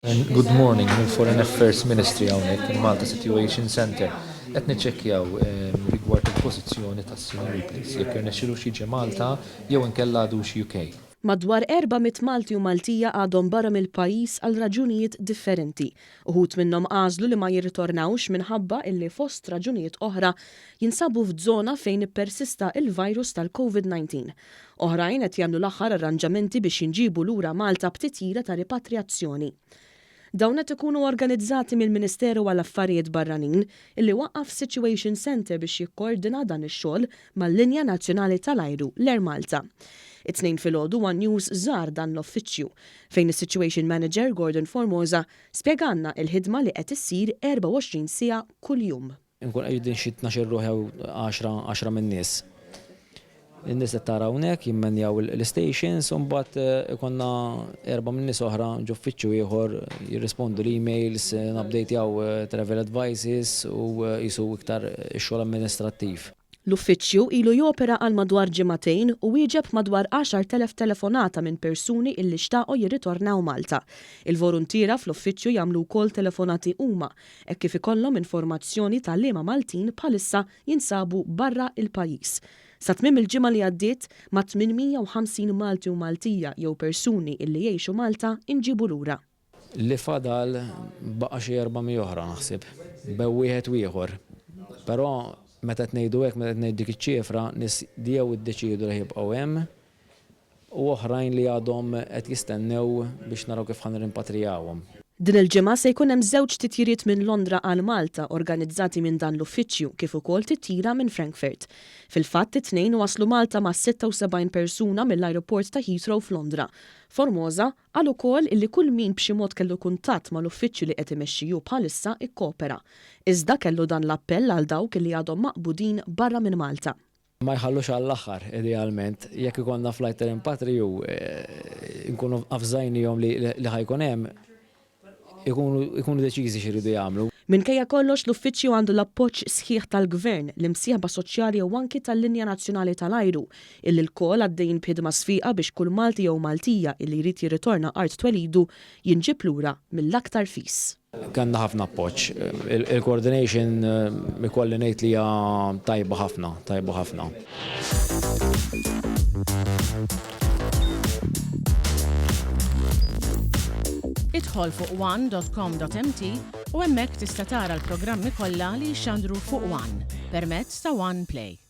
Good morning mill-Foreign Affairs Ministry hawnhekk il-Malta Situation Center. Qed niċċekkjaw rigward il-pożizzjoni tas-Sinjor Ripley jekk irnexxielux jiġi Malta jew inkella għadux UK. Madwar 400 Malti u Maltija għadhom barra mill-pajjiż għal raġunijiet differenti. Uħud minnhom għażlu li ma jirritornawx minħabba illi fost raġunijiet oħra jinsabu f'żona fejn ippersista il-virus tal-COVID-19. Oħrajn qed jagħmlu l-aħħar arranġamenti biex jinġibu lura Malta b'titjira ta' ripatrijazzjoni. Dawn qed ikunu organizzati mill-Ministeru għall-Affarijiet Barranin illi waqqaf Situation Center biex jikkoordina dan ix-xogħol mal-Linja Nazzjonali tal-Ajru l-Air Malta. It-tnejn filgħodu One News żar dan l-uffiċċju fejn is-Situation Manager Gordon Formosa spjeganna l-ħidma li qed issir 24 siegħa kuljum. Inkun qegħdin xi 12 ruħ jew 10 min-nies. In-nies qed tara hawnhekk jimmenjaw l-stations u mbagħad ikonna 4 min-nies oħra ġuffiċċju ieħor jirrispondu l-emails, nabdejtjaw travel advices u jisu iktar ix-xogħol amministrattiv. L-uffiċċju ilu jopera għal madwar ġimagħtejn u wieġeb madwar 10,000 telefonata minn persuni illi xtaqgħu jirritornaw Malta. Il-volontira fl-uffiċċju jagħmlu wkoll telefonati huma hekk kif ikollhom informazzjoni ta' liema Maltin bħalissa jinsabu barra il-pajjiż. Sa tmiem il-ġimgħa li għaddiet ma' 850 Malti u Maltija jew persuni illi jgħixu Malta inġibu lura. Li fadal baqa' xi 400 oħra naħseb, bew wieħed u ieħor. Però meta tnejdu hekk, meta tnejdu dik iċ-ċifra, nies jew iddeċiedu li jibqgħu hemm u oħrajn li għadhom qed jistennew biex naraw kif ħanirimpatrijawhom. Din il-ġimgħa se jkun hemm żewġ titjiriet minn Londra għal Malta organizzati minn dan l-uffiċċju kif ukoll titjira minn Frankfurt. Fil-fatt it-tnejn waslu Malta ma' 76 persuna mill-ajruport ta' Heathrow f'Londra. Formosa qal ukoll illi kull min b'xi mod kellu kuntatt mal-uffiċċju li qed imexxiju bħalissa ikkopera. Iżda kellu dan l-appell għal dawk li għadhom maqbudin barra minn Malta. Ma jħallux għall-aħħar idealment, jekk ikonna flight rimpatriju nkunu afżajnihom li ħajkun hemm ikunu deċiżi x'iridu jagħmlu. Minkejja kollox l-uffiċċju għandu l-appoġġ sħiħ tal-Gvern, l-imsieħba soċjali u anki tal-Linja Nazzjonali tal-Ajru, illi l-kol għaddejjin b'ħidma sfiqa biex kull Malti jew Maltija illi jrid jirritorna art twelidu jinġib lura mill-aktar fis. Kanna ħafna appoġġ. Il-coordination ikolli ngħid li hija tajba ħafna. Idħol fuq one.com.mt u hemmhekk tista' tara l-programmi kollha li jxandru fuq One permezz ta' One Play.